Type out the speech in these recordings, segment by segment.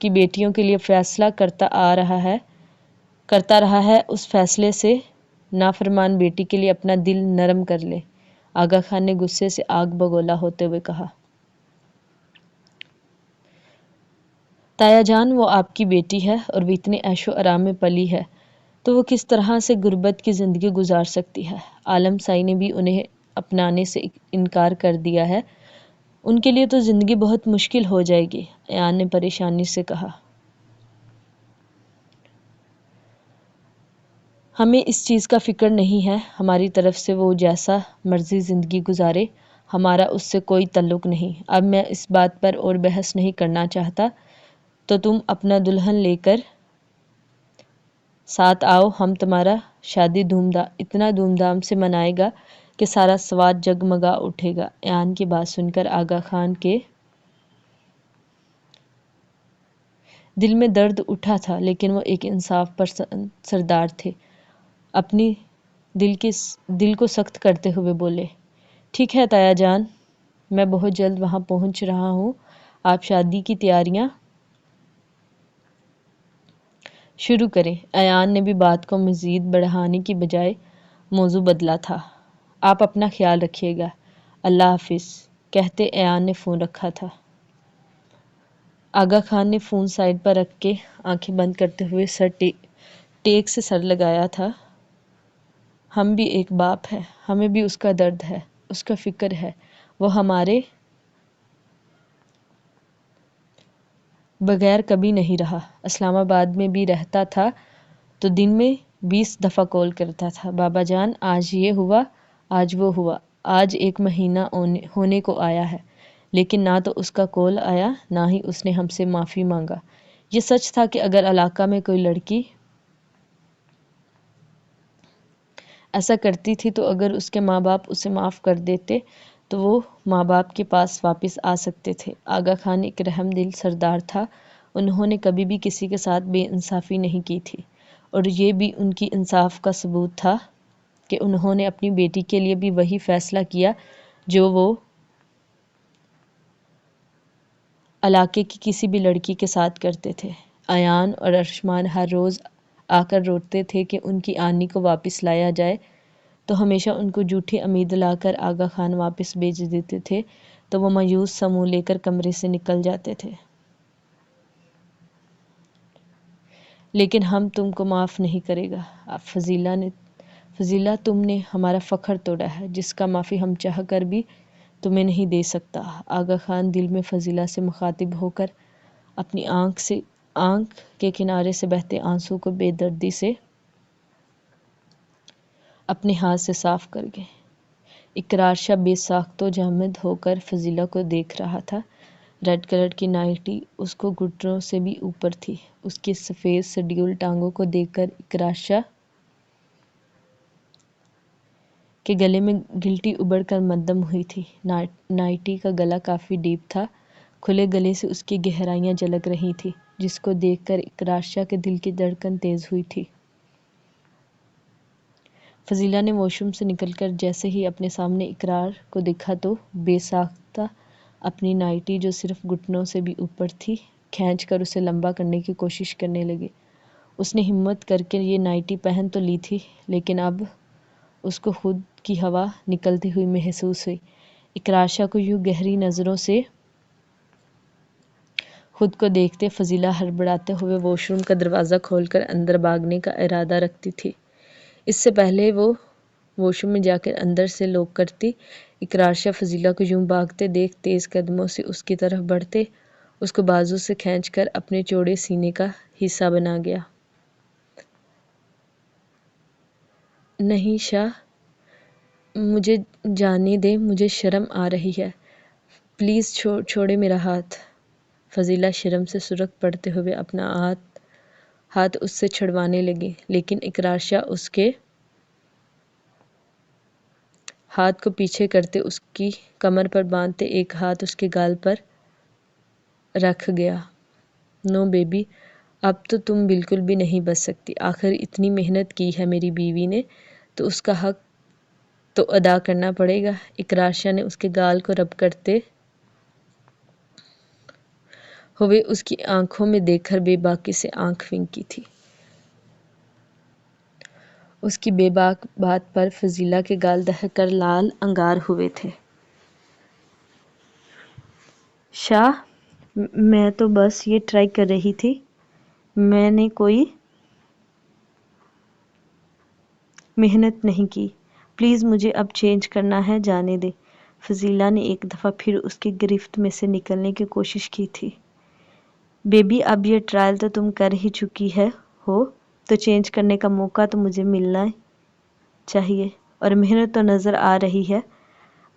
کی بیٹیوں کے لیے فیصلہ کرتا رہا ہے اس فیصلے سے نافرمان بیٹی کے لیے اپنا دل نرم کر لے۔ آغا خان نے غصے سے آگ بگولا ہوتے ہوئے کہا۔ تایا جان، وہ آپ کی بیٹی ہے اور وہ اتنے عیش و آرام میں پلی ہے تو وہ کس طرح سے غربت کی زندگی گزار سکتی ہے؟ عالم سائی نے بھی انہیں اپنانے سے انکار کر دیا ہے، ان کے لیے تو زندگی بہت مشکل ہو جائے گی، ایان نے پریشانی سے کہا۔ ہمیں اس چیز کا فکر نہیں ہے، ہماری طرف سے وہ جیسا مرضی زندگی گزارے، ہمارا اس سے کوئی تعلق نہیں۔ اب میں اس بات پر اور بحث نہیں کرنا چاہتا، تو تم اپنا دلہن لے کر ساتھ آؤ، ہم تمہارا شادی اتنا دھوم دھام سے منائے گا کہ سارا سوات جگمگا اٹھے گا۔ ایان کی بات سن کر آغا خان کے دل میں درد اٹھا تھا، لیکن وہ ایک انصاف پسند سردار تھے، اپنی دل کو سخت کرتے ہوئے بولے، ٹھیک ہے تایا جان، میں بہت جلد وہاں پہنچ رہا ہوں، آپ شادی کی تیاریاں شروع کریں۔ ایان نے بھی بات کو مزید بڑھانے کی بجائے موضوع بدلا تھا۔ آپ اپنا خیال رکھیے گا، اللہ حافظ کہتے ایان نے فون رکھا تھا۔ آغا خان نے فون سائیڈ پر رکھ کے آنکھیں بند کرتے ہوئے ٹیک سے سر لگایا تھا۔ ہم بھی ایک باپ ہے، ہمیں بھی اس کا درد ہے، اس کا فکر ہے، وہ ہمارے بغیر کبھی نہیں رہا، اسلام آباد میں بھی رہتا تھا تو دن میں 20 دفعہ کال کرتا تھا، بابا جان آج یہ ہوا، آج وہ ہوا، آج 1 مہینہ ہونے کو آیا ہے، لیکن نہ تو اس کا کال آیا، نہ ہی اس نے ہم سے معافی مانگا۔ یہ سچ تھا کہ اگر علاقہ میں کوئی لڑکی ایسا کرتی تھی تو اگر اس کے ماں باپ اسے معاف کر دیتے تو وہ ماں باپ کے پاس واپس آ سکتے تھے۔ آغا خان ایک رحم دل سردار تھا، انہوں نے کبھی بھی کسی کے ساتھ بے انصافی نہیں کی تھی، اور یہ بھی ان کی انصاف کا ثبوت تھا کہ انہوں نے اپنی بیٹی کے لیے بھی وہی فیصلہ کیا جو وہ علاقے کی کسی بھی لڑکی کے ساتھ کرتے تھے۔ ایان اور ارشمان ہر روز آ کر روتے تھے کہ ان کی آنی کو واپس لایا جائے، تو ہمیشہ ان کو جھوٹی امید لا کر آغا خان واپس بھیج دیتے تھے، تو وہ مایوس سا منہ لے کر کمرے سے نکل جاتے تھے۔ لیکن ہم تم کو معاف نہیں کرے گا فضیلہ، تم نے ہمارا فخر توڑا ہے، جس کا معافی ہم چاہ کر بھی تمہیں نہیں دے سکتا۔ آغا خان دل میں فضیلہ سے مخاطب ہو کر اپنی آنکھ کے کنارے سے بہتے آنسوں کو بے دردی سے اپنے ہاتھ سے صاف کر گئے۔ اقرار شاہ بے ساختہ جامد ہو کر فضیلہ کو دیکھ رہا تھا۔ ریڈ کلر کی نائٹی اس کو گھٹنوں سے بھی اوپر تھی، اس کی سفید سڈیول ٹانگوں کو دیکھ کر اقرار شاہ کے گلے میں گلٹی ابھر کر مدھم ہوئی تھی۔ نائٹی کا گلا کافی ڈیپ تھا، کھلے گلے سے اس کی گہرائیاں جھلک رہی تھیں، جس کو دیکھ کر اقرار شاہ کے دل کی دھڑکن تیز ہوئی تھی۔ فضیلہ نے واش روم سے نکل کر جیسے ہی اپنے سامنے اقرار کو دیکھا تو بے ساختہ اپنی نائٹی جو صرف گھٹنوں سے بھی اوپر تھی کھینچ کر اسے لمبا کرنے کی کوشش کرنے لگی۔ اس نے ہمت کر کے یہ نائٹی پہن تو لی تھی، لیکن اب اس کو خود کی ہوا نکلتی ہوئی محسوس ہوئی۔ اقرار شاہ کو یوں گہری نظروں سے خود کو دیکھتے فضیلہ ہڑبڑاتے ہوئے واش روم کا دروازہ کھول کر اندر بھاگنے کا ارادہ رکھتی تھی۔ اس سے پہلے وہ واش روم میں جا کر اندر سے لاک کرتی، اقرار شاہ فضیلہ کو یوں بھاگتے دیکھ تیز قدموں سے اس کی طرف بڑھتے، اس کو بازو سے کھینچ کر اپنے چوڑے سینے کا حصہ بنا گیا۔ نہیں شاہ، مجھے جانے دیں، مجھے شرم آ رہی ہے، پلیز چھوڑے میرا ہاتھ۔ فضیلہ شرم سے سرخ پڑتے ہوئے اپنا ہاتھ اس سے چھڑوانے لگی، لیکن اقرار شاہ اس کے ہاتھ کو پیچھے کرتے اس کی کمر پر باندھتے ایک ہاتھ اس کے گال پر رکھ گیا۔ نو بیبی، اب تو تم بالکل بھی نہیں بچ سکتی، آخر اتنی محنت کی ہے میری بیوی نے تو اس کا حق تو ادا کرنا پڑے گا۔ اقرار شاہ نے اس کے گال کو رب کرتے ہوئے اس کی آنکھوں میں دیکھ کر بے باکی سے آنکھ ونکی تھی۔ اس کی بے باک بات پر فضیلہ کے گال دہک کر لال انگار ہوئے تھے۔ شاہ، میں تو بس یہ ٹرائی کر رہی تھی، میں نے کوئی محنت نہیں کی، پلیز مجھے اب چینج کرنا ہے، جانے دیں۔ فضیلہ نے ایک دفعہ پھر اس کی گرفت میں سے نکلنے کی کوشش کی تھی۔ بیبی، اب یہ ٹرائل تو تم کر ہی چکی ہو تو چینج کرنے کا موقع تو مجھے ملنا چاہیے، اور محنت تو نظر آ رہی ہے۔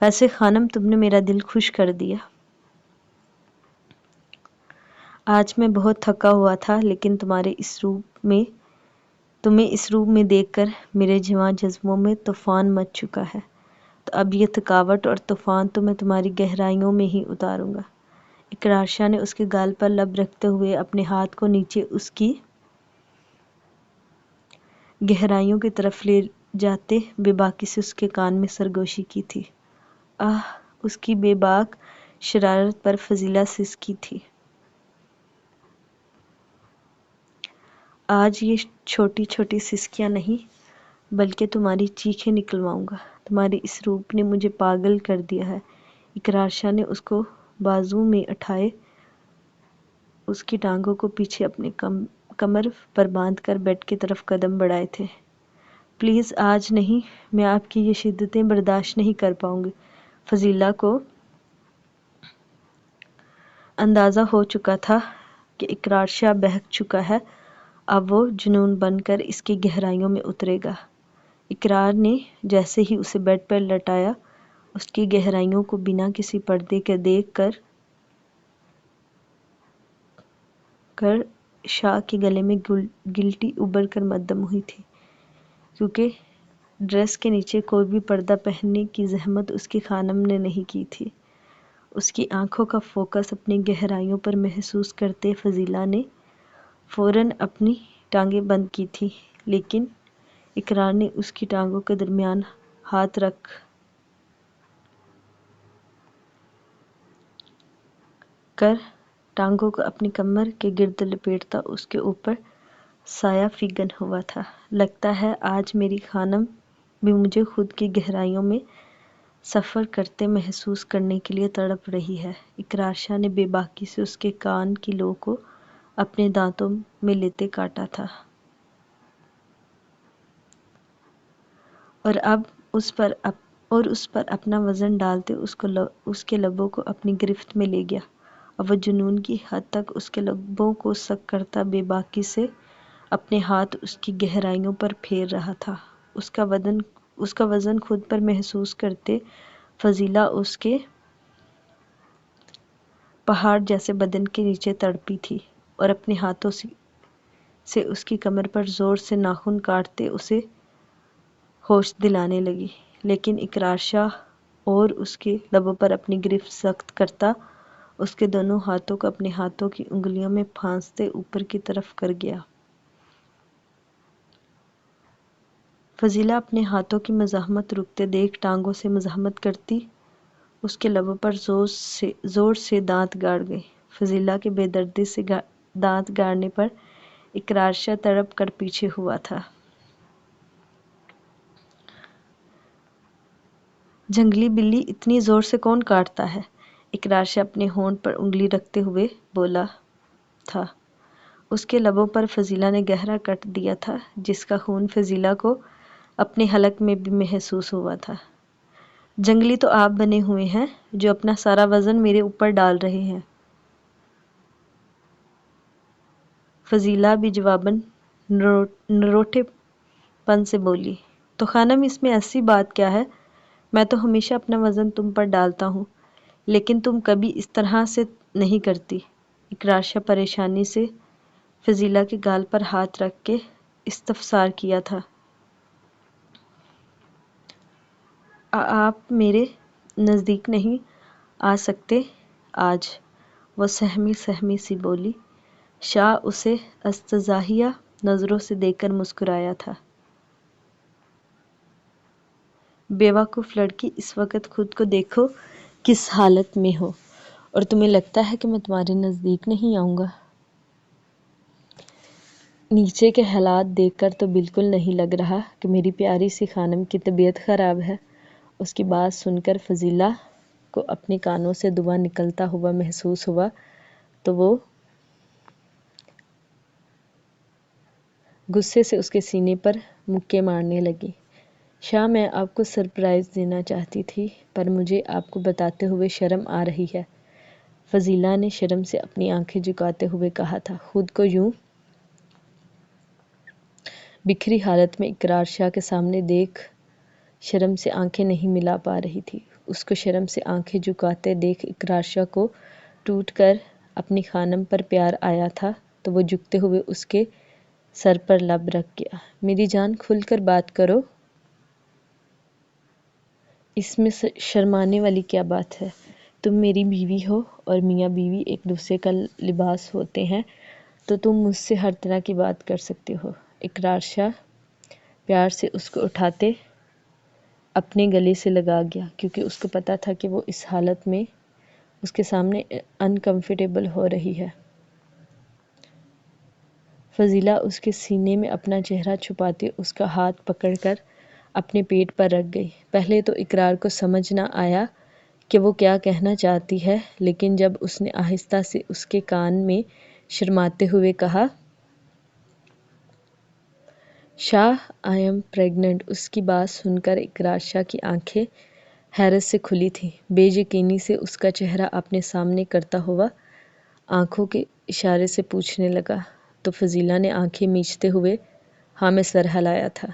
ویسے خانم، تم نے میرا دل خوش کر دیا۔ آج میں بہت تھکا ہوا تھا، لیکن تمہیں اس روپ میں دیکھ کر میرے جواں جذبوں میں طوفان مچ چکا ہے، تو اب یہ تھکاوٹ اور طوفان تو میں تمہاری گہرائیوں میں ہی اتاروں گا۔ اقرار شاہ نے اس کے گال پر لب رکھتے ہوئے اپنے ہاتھ کو نیچے اس کی گہرائیوں کی طرف لے جاتے بے باکی سے اس کے کان میں سرگوشی کی تھی۔ آہ! اس کی بے باک شرارت پر فضیلہ سسکی تھی۔ آج یہ چھوٹی چھوٹی سسکیاں نہیں، بلکہ تمہاری چیخیں نکلواؤں گا۔ تمہارے اس روپ نے مجھے پاگل کر دیا ہے۔ اقرار شاہ نے اس کو بازو میں اٹھائے اس کی ٹانگوں کو پیچھے اپنے کمر پر باندھ کر بیڈ کی طرف قدم بڑھائے تھے۔ پلیز آج نہیں، میں آپ کی یہ شدتیں برداشت نہیں کر پاؤں گی۔ فضیلہ کو اندازہ ہو چکا تھا کہ اقرار شاہ بہک چکا ہے، اب وہ جنون بن کر اس کی گہرائیوں میں اترے گا۔ اقرار نے جیسے ہی اسے بیڈ پر لٹایا، اس کی گہرائیوں کو بنا کسی پردے کے دیکھ کر شاہ کے گلے میں گلٹی ابھر کر مدھم ہوئی تھی، کیونکہ ڈریس کے نیچے کوئی بھی پردہ پہننے کی زحمت اس کی خانم نے نہیں کی تھی۔ اس کی آنکھوں کا فوکس اپنی گہرائیوں پر محسوس کرتے فضیلہ نے فوراً اپنی ٹانگیں بند کی تھیں، لیکن اقرار نے اس کی ٹانگوں کے درمیان ہاتھ رکھ کر ٹانگوں کو اپنی کمر کے گرد لپیٹتا اس کے اوپر سایہ فگن ہوا تھا۔ لگتا ہے آج میری خانم بھی مجھے خود کی گہرائیوں میں سفر کرتے محسوس کرنے کے لیے تڑپ رہی ہے۔ اقرار شاہ نے بے باکی سے اس کے کان کی لو کو اپنے دانتوں میں لیتے کاٹا تھا، اور اب اس پر اپنا وزن ڈالتے اس کے لبوں کو اپنی گرفت میں لے گیا، اور وہ جنون کی حد تک اس کے لبوں کو سک کرتا بے باکی سے اپنے ہاتھ اس کی گہرائیوں پر پھیر رہا تھا۔ اس کا وزن خود پر محسوس کرتے فضیلہ اس کے پہاڑ جیسے بدن کے نیچے تڑپی تھی، اور اپنے ہاتھوں سے اس کی کمر پر زور سے ناخن کاٹتے اسے ہوش دلانے لگی، لیکن اقرار شاہ اور اس کے لبوں پر اپنی گرفت سخت کرتا اس کے دونوں ہاتھوں کو اپنے ہاتھوں کی انگلیوں میں پھانستے اوپر کی طرف کر گیا۔ فضیلہ اپنے ہاتھوں کی مزاحمت رکتے دیکھ ٹانگوں سے مزاحمت کرتی اس کے لبوں پر زور سے دانت گاڑ گئی۔ فضیلہ کے بے دردی سے دانت گاڑنے پر اقرار شاہ تڑپ کر پیچھے ہوا تھا۔ جنگلی بلی، اتنی زور سے کون کاٹتا ہے؟ اقرار شاہ اپنے ہونٹ پر انگلی رکھتے ہوئے بولا تھا۔ اس کے لبوں پر فضیلہ نے گہرا کٹ دیا تھا، جس کا خون فضیلہ کو اپنے حلق میں بھی محسوس ہوا تھا۔ جنگلی تو آپ بنے ہوئے ہیں، جو اپنا سارا وزن میرے اوپر ڈال رہے ہیں۔ فضیلہ بھی جواباً نروٹے پن سے بولی، تو خانم، اس میں ایسی بات کیا ہے؟ میں تو ہمیشہ اپنا وزن تم پر ڈالتا ہوں، لیکن تم کبھی اس طرح سے نہیں کرتی۔ اقرار شاہ پریشانی سے فضیلہ کے گال پر ہاتھ رکھ کے استفسار کیا تھا۔ آپ میرے نزدیک نہیں آ سکتے آج؟ وہ سہمی سی بولی۔ شاہ اسے استزادہ نظروں سے دیکھ کر مسکرایا تھا۔ بے وقوف لڑکی، اس وقت خود کو دیکھو کس حالت میں ہو۔ اور تمہیں لگتا ہے کہ میں تمہارے نزدیک نہیں آؤں گا؟ نیچے کے حالات دیکھ کر تو بالکل نہیں لگ رہا کہ میری پیاری سی خانم کی طبیعت خراب ہے۔ اس کی بات سن کر فضیلہ کو اپنے کانوں سے دھواں نکلتا ہوا محسوس ہوا تو وہ غصے سے اس کے سینے پر مکے مارنے لگی۔ شاہ، میں آپ کو سرپرائز دینا چاہتی تھی پر مجھے آپ کو بتاتے ہوئے شرم آ رہی ہے، فضیلہ نے شرم سے اپنی آنکھیں جھکاتے ہوئے کہا تھا۔ خود کو یوں بکھری حالت میں اقرار شاہ کے سامنے دیکھ شرم سے آنکھیں نہیں ملا پا رہی تھی۔ اس کو شرم سے آنکھیں جھکاتے دیکھ اقرار شاہ کو ٹوٹ کر اپنی خانم پر پیار آیا تھا تو وہ جھکتے ہوئے اس کے سر پر لب رکھ گیا۔ میری جان، کھل کر بات کرو، اس میں شرمانے والی کیا بات ہے؟ تم میری بیوی ہو اور میاں بیوی ایک دوسرے کا لباس ہوتے ہیں تو تم مجھ سے ہر طرح کی بات کر سکتے ہو۔ اقرار شاہ پیار سے اس کو اٹھاتے اپنے گلے سے لگا گیا کیونکہ اس کو پتا تھا کہ وہ اس حالت میں اس کے سامنے انکمفرٹیبل ہو رہی ہے۔ فضیلہ اس کے سینے میں اپنا چہرہ چھپاتے اس کا ہاتھ پکڑ کر اپنے پیٹ پر رکھ گئی۔ پہلے تو اقرار کو سمجھ نہ آیا کہ وہ کیا کہنا چاہتی ہے، لیکن جب اس نے آہستہ سے اس کے کان میں شرماتے ہوئے کہا، شاہ، آئی ایم پریگننٹ، اس کی بات سن کر اقرار شاہ کی آنکھیں حیرت سے کھلی تھیں۔ بے یقینی سے اس کا چہرہ اپنے سامنے کرتا ہوا آنکھوں کے اشارے سے پوچھنے لگا تو فضیلہ نے آنکھیں میچتے ہوئے ہاں میں سر ہلایا تھا۔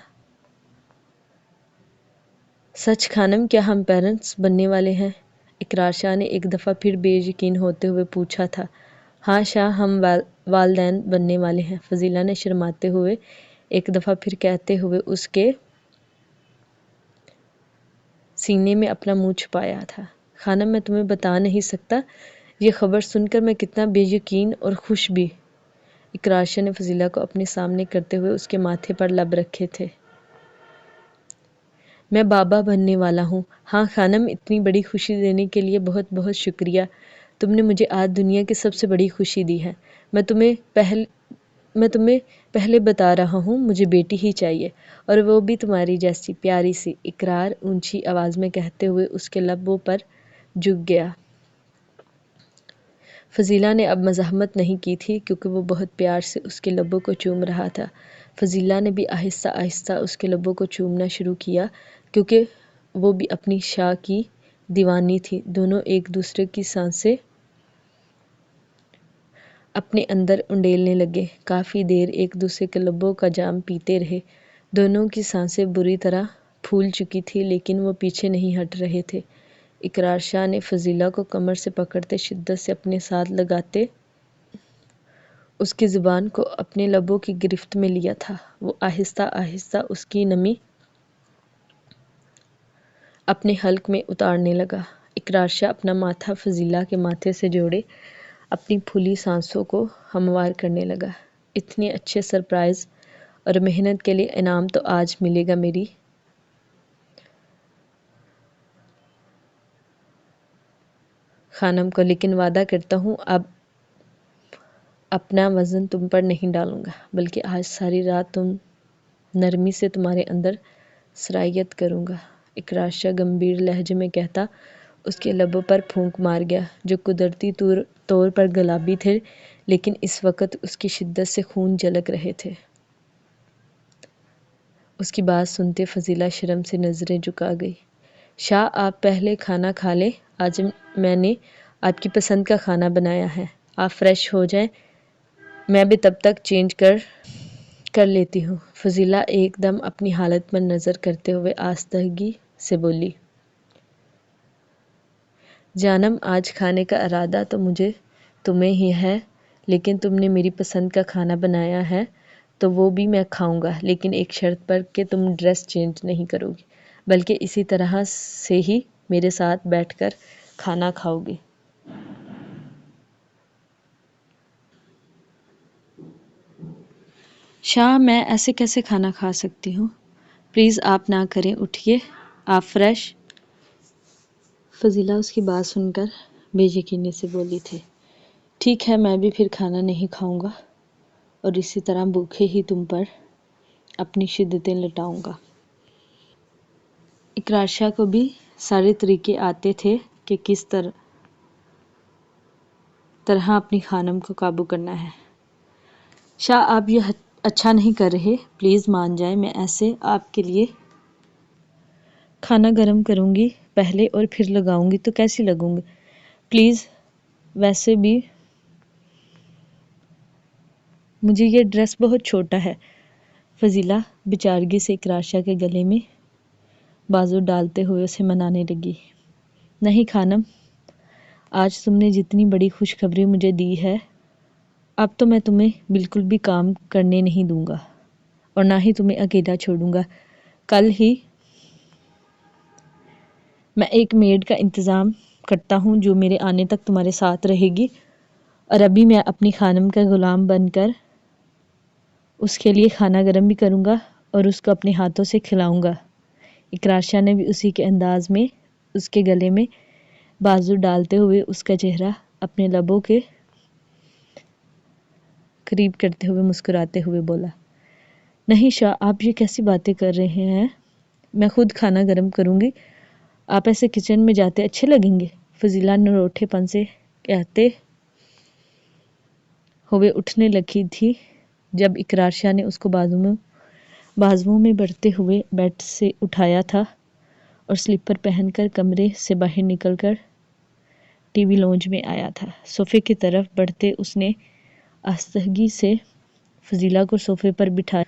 سچ خانم، کیا ہم پیرنٹس بننے والے ہیں؟ اقرار شاہ نے ایک دفعہ پھر بے یقین ہوتے ہوئے پوچھا تھا۔ ہاں شاہ، ہم والدین بننے والے ہیں، فضیلہ نے شرماتے ہوئے ایک دفعہ پھر کہتے ہوئے اس کے سینے میں اپنا منہ چھپایا تھا۔ خانم، میں تمہیں بتا نہیں سکتا یہ خبر سن کر میں کتنا بے یقین اور خوش بھی۔ اقرار شاہ نے فضیلہ کو اپنے سامنے کرتے ہوئے اس کے ماتھے پر لب رکھے تھے۔ میں بابا بننے والا ہوں۔ ہاں خانم، اتنی بڑی خوشی دینے کے لیے بہت بہت شکریہ۔ تم نے مجھے آج دنیا کی سب سے بڑی خوشی دی ہے۔ میں تمہیں پہلے بتا رہا ہوں، مجھے بیٹی ہی چاہیے، اور وہ بھی تمہاری جیسی پیاری سی، اقرار اونچی آواز میں کہتے ہوئے اس کے لبوں پر جھک گیا۔ فضیلہ نے اب مزاحمت نہیں کی تھی کیونکہ وہ بہت پیار سے اس کے لبوں کو چوم رہا تھا۔ فضیلہ نے بھی آہستہ آہستہ اس کے لبوں کو چومنا شروع کیا کیونکہ وہ بھی اپنی شاہ کی دیوانی تھی۔ دونوں ایک دوسرے کی سانسیں اپنے اندر انڈیلنے لگے۔ کافی دیر ایک دوسرے کے لبوں کا جام پیتے رہے۔ دونوں کی سانسیں بری طرح پھول چکی تھی لیکن وہ پیچھے نہیں ہٹ رہے تھے۔ اقرار شاہ نے فضیلہ کو کمر سے پکڑتے شدت سے اپنے ساتھ لگاتے اس کی زبان کو اپنے لبوں کی گرفت میں لیا تھا۔ وہ آہستہ آہستہ اس کی نمی اپنے حلق میں اتارنے لگا۔ اقرار شاہ اپنا ماتھا فضیلہ کے ماتھے سے جوڑے اپنی پھولی سانسوں کو ہموار کرنے لگا۔ اتنے اچھے سرپرائز اور محنت کے لیے انعام تو آج ملے گا میری خانم کو، لیکن وعدہ کرتا ہوں اب اپنا وزن تم پر نہیں ڈالوں گا، بلکہ آج ساری رات نرمی سے تمہارے اندر سرایت کروں گا، اقرار شاہ گمبھیر لہجے میں کہتا اس کے لبوں پر پھونک مار گیا، جو قدرتی طور پر گلابی تھے لیکن اس وقت اس کی شدت سے خون جھلک رہے تھے۔ اس کی بات سنتے فضیلہ شرم سے نظریں جھکا گئی۔ شاہ، آپ پہلے کھانا کھا لیں، آج میں نے آپ کی پسند کا کھانا بنایا ہے، آپ فریش ہو جائیں، میں بھی تب تک چینج کر لیتی ہوں۔ فضیلہ ایک دم اپنی حالت پر نظر کرتے ہوئے آہستگی سے بولی، جانم، آج کھانے کا ارادہ تو تمہیں ہی ہے، لیکن تم نے میری پسند کا کھانا بنایا ہے تو وہ بھی میں کھاؤں گا، لیکن ایک شرط پر کہ تم ڈریس چینج نہیں کرو گی، بلکہ اسی طرح سے ہی میرے ساتھ بیٹھ کر کھانا کھاؤ گی۔ شاہ، میں ایسے کیسے کھانا کھا سکتی ہوں؟ پلیز آپ نہ کریں، اٹھیے، آپ فریش۔ فضیلہ اس کی بات سن کر بے یقینی سے بولی تھی۔ ٹھیک ہے، میں بھی پھر کھانا نہیں کھاؤں گا اور اسی طرح بھوکے ہی تم پر اپنی شدتیں لٹاؤں گا۔ اقرار شاہ کو بھی سارے طریقے آتے تھے کہ کس طرح اپنی خانم کو قابو کرنا ہے۔ شاہ، آپ یہ اچھا نہیں کر رہے، پلیز مان جائیں، میں ایسے آپ کے لیے کھانا گرم کروں گی پہلے اور پھر لگاؤں گی تو کیسی لگوں گی؟ پلیز، ویسے بھی مجھے یہ ڈریس بہت چھوٹا ہے۔ فضیلہ بچارگی سے اقرار شاہ کے گلے میں بازو ڈالتے ہوئے اسے منانے لگی۔ نہیں خانم، آج تم نے جتنی بڑی خوشخبری مجھے دی ہے، اب تو میں تمہیں بالکل بھی کام کرنے نہیں دوں گا اور نہ ہی تمہیں اکیلا چھوڑوں گا۔ کل ہی میں ایک میڈ کا انتظام کرتا ہوں جو میرے آنے تک تمہارے ساتھ رہے گی، اور ابھی میں اپنی خانم کا غلام بن کر اس کے لیے کھانا گرم بھی کروں گا اور اس کو اپنے ہاتھوں سے کھلاؤں گا۔ اقرار شاہ نے بھی اسی کے انداز میں اس کے گلے میں بازو ڈالتے ہوئے اس کا چہرہ اپنے لبوں کے قریب کرتے ہوئے مسکراتے ہوئے بولا۔ نہیں شاہ، آپ یہ کیسی باتیں کر رہے ہیں؟ میں خود کھانا گرم کروں گی، آپ ایسے کچن میں جاتے اچھے لگیں گے؟ فضیلہ نروٹھے پن سے کہتے ہوئے اٹھنے لگی تھی جب اقرار شاہ نے اس کو بازوؤں میں بڑھتے ہوئے بیڈ سے اٹھایا تھا اور سلیپر پہن کر کمرے سے باہر نکل کر ٹی وی لونج میں آیا تھا۔ صوفے کی طرف بڑھتے اس نے آہستگی سے فضیلہ کو صوفے پر بٹھایا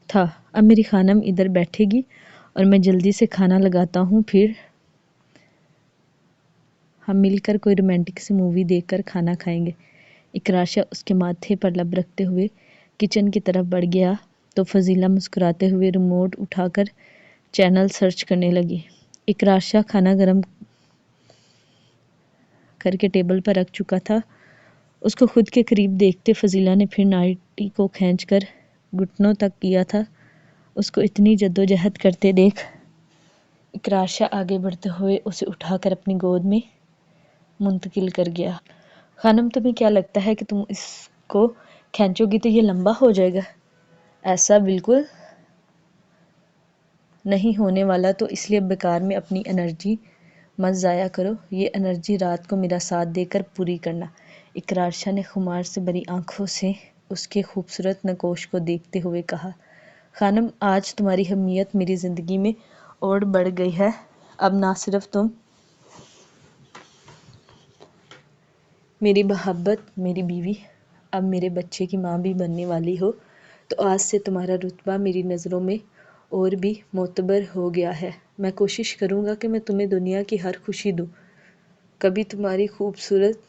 تھا۔ اب میری خانم ادھر بیٹھے گی اور میں جلدی سے کھانا لگاتا ہوں، پھر ہم مل کر کوئی رومانٹک سی مووی دیکھ کر کھانا کھائیں گے۔ اقرار شاہ اس کے ماتھے پر لب رکھتے ہوئے کچن کی طرف بڑھ گیا تو فضیلہ مسکراتے ہوئے ریموٹ اٹھا کر چینل سرچ کرنے لگی۔ اقرار شاہ کھانا گرم کر کے ٹیبل پر رکھ چکا تھا۔ اس کو خود کے قریب دیکھتے فضیلہ نے پھر نائٹی کو کھینچ کر گھٹنوں تک کیا تھا۔ اس کو اتنی جدوجہد کرتے دیکھ اقرار شاہ آگے بڑھتے ہوئے اسے اٹھا کر اپنی گود میں منتقل کر گیا۔ خانم، تمہیں کیا لگتا ہے کہ تم اس کو کھینچو گی تو یہ لمبا ہو جائے گا؟ ایسا بالکل نہیں ہونے والا، تو اس لیے بیکار میں اپنی انرجی مت ضائع کرو، یہ انرجی رات کو میرا ساتھ دے کر پوری کرنا۔ اقرار شاہ نے خمار سے بھری آنکھوں سے اس کے خوبصورت نقوش کو دیکھتے ہوئے کہا۔ خانم، آج تمہاری اہمیت میری زندگی میں اور بڑھ گئی ہے۔ اب نہ صرف تم میری محبت، میری بیوی، اب میرے بچے کی ماں بھی بننے والی ہو، تو آج سے تمہارا رتبہ میری نظروں میں اور بھی معتبر ہو گیا ہے۔ میں کوشش کروں گا کہ میں تمہیں دنیا کی ہر خوشی دوں، کبھی تمہاری خوبصورت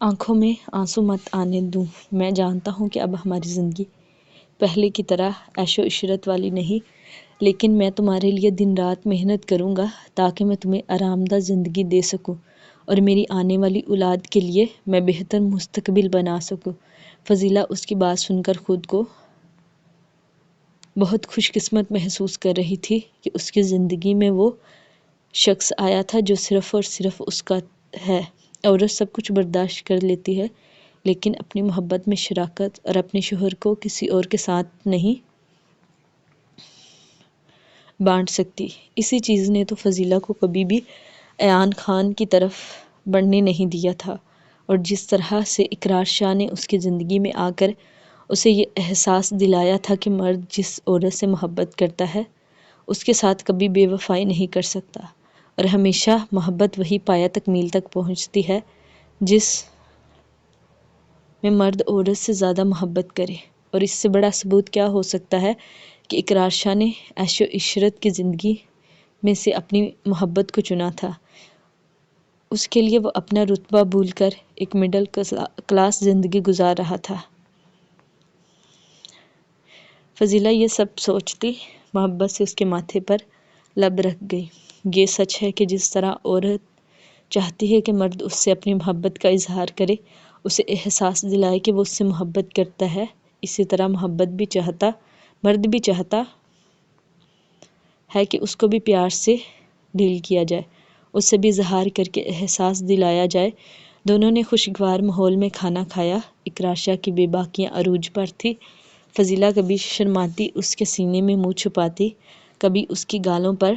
آنکھوں میں آنسو مت آنے دوں۔ میں جانتا ہوں کہ اب ہماری زندگی پہلے کی طرح عیش و عشرت والی نہیں، لیکن میں تمہارے لیے دن رات محنت کروں گا تاکہ میں تمہیں آرام دہ زندگی دے سکوں اور میری آنے والی اولاد کے لیے میں بہتر مستقبل بنا سکوں۔ فضیلہ اس کی بات سن کر خود کو بہت خوش قسمت محسوس کر رہی تھی کہ اس کی زندگی میں وہ شخص آیا تھا جو صرف اور صرف اس کا ہے۔ عورت سب کچھ برداشت کر لیتی ہے، لیکن اپنی محبت میں شراکت اور اپنے شوہر کو کسی اور کے ساتھ نہیں بانٹ سکتی۔ اسی چیز نے تو فضیلہ کو کبھی بھی ایان خان کی طرف بڑھنے نہیں دیا تھا، اور جس طرح سے اقرار شاہ نے اس کی زندگی میں آ کر اسے یہ احساس دلایا تھا کہ مرد جس عورت سے محبت کرتا ہے اس کے ساتھ کبھی بے وفائی نہیں کر سکتا، اور ہمیشہ محبت وہی پایہ تکمیل تک پہنچتی ہے جس میں مرد عورت سے زیادہ محبت کرے۔ اور اس سے بڑا ثبوت کیا ہو سکتا ہے کہ اقرار شاہ نے عیش و عشرت کی زندگی میں سے اپنی محبت کو چنا تھا۔ اس کے لیے وہ اپنا رتبہ بھول کر ایک مڈل کلاس زندگی گزار رہا تھا۔ فضیلہ یہ سب سوچتی محبت سے اس کے ماتھے پر لب رکھ گئی۔ یہ سچ ہے کہ جس طرح عورت چاہتی ہے کہ مرد اس سے اپنی محبت کا اظہار کرے، اسے احساس دلائے کہ وہ اس سے محبت کرتا ہے، اسی طرح مرد بھی چاہتا ہے کہ اس کو بھی پیار سے ڈیل کیا جائے اس سے بھی اظہار کر کے احساس دلایا جائے۔ دونوں نے خوشگوار ماحول میں کھانا کھایا۔ اقرار شاہ کی بے باکیاں عروج پر تھی۔ فضیلہ کبھی شرماتی اس کے سینے میں منہ چھپاتی، کبھی اس کی گالوں پر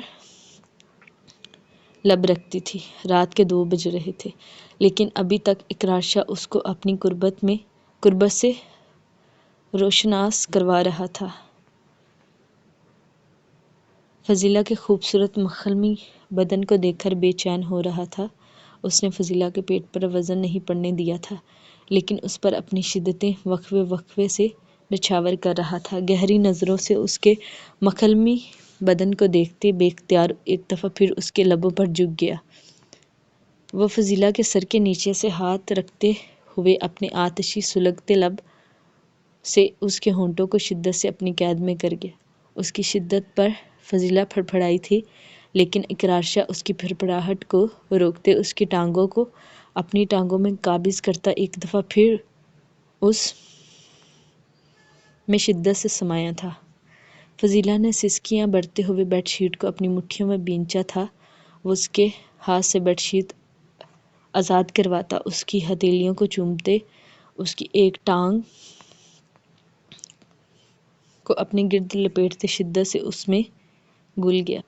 لب رکھتی تھی۔ رات کے 2 بج رہے تھے، لیکن ابھی تک اقرار شاہ اس کو اپنی قربت سے روشناس کروا رہا تھا۔ فضیلہ کے خوبصورت مخملی بدن کو دیکھ کر بے چین ہو رہا تھا۔ اس نے فضیلہ کے پیٹ پر وزن نہیں پڑنے دیا تھا، لیکن اس پر اپنی شدتیں وقفے وقفے سے نچھاور کر رہا تھا۔ گہری نظروں سے اس کے مخملی بدن کو دیکھتے بے اختیار ایک دفعہ پھر اس کے لبوں پر جھک گیا۔ وہ فضیلہ کے سر کے نیچے سے ہاتھ رکھتے ہوئے اپنے آتشی سلگتے لب سے اس کے ہونٹوں کو شدت سے اپنی قید میں کر گیا۔ اس کی شدت پر فضیلہ پھڑپڑائی تھی، لیکن اقرار شاہ اس کی پھڑپڑاہٹ کو روکتے اس کی ٹانگوں کو اپنی ٹانگوں میں قابض کرتا ایک دفعہ پھر اس میں شدت سے سمایا تھا۔ فضیلہ نے سسکیاں بھرتے ہوئے بیڈ شیٹ کو اپنی مٹھیوں میں بھینچا تھا۔ وہ اس کے ہاتھ سے بیڈ شیٹ آزاد کرواتا، اس کی ہتھیلیوں کو چومتے، اس کی ایک ٹانگ کو اپنے گرد لپیٹتے شدت سے اس میں گل گیا۔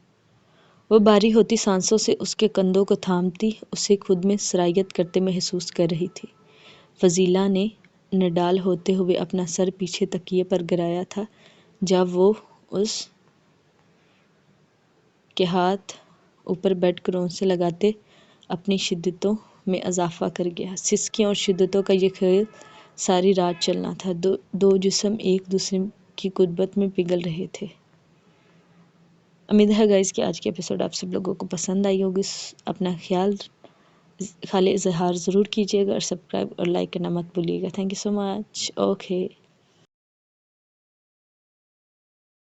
وہ بھاری ہوتی سانسوں سے اس کے کندھوں کو تھامتی اسے خود میں سرایت کرتے محسوس کر رہی تھی۔ فضیلہ نے نڈال ہوتے ہوئے اپنا سر پیچھے تکیے پر گرایا تھا جب وہ اس کے ہاتھ اوپر بیڈ کرون سے لگاتے اپنی شدتوں میں اضافہ کر گیا۔ سسکیوں اور شدتوں کا یہ کھیل ساری رات چلنا تھا۔ دو جسم ایک دوسرے کی قربت میں پگھل رہے تھے۔ امید ہے گائز کہ آج کی ایپیسوڈ آپ سب لوگوں کو پسند آئی ہوگی۔ اپنا خیال اظہار ضرور کیجیے گا اور سبسکرائب اور لائک کرنا مت بھولیے گا۔ Thank you so much. Okay.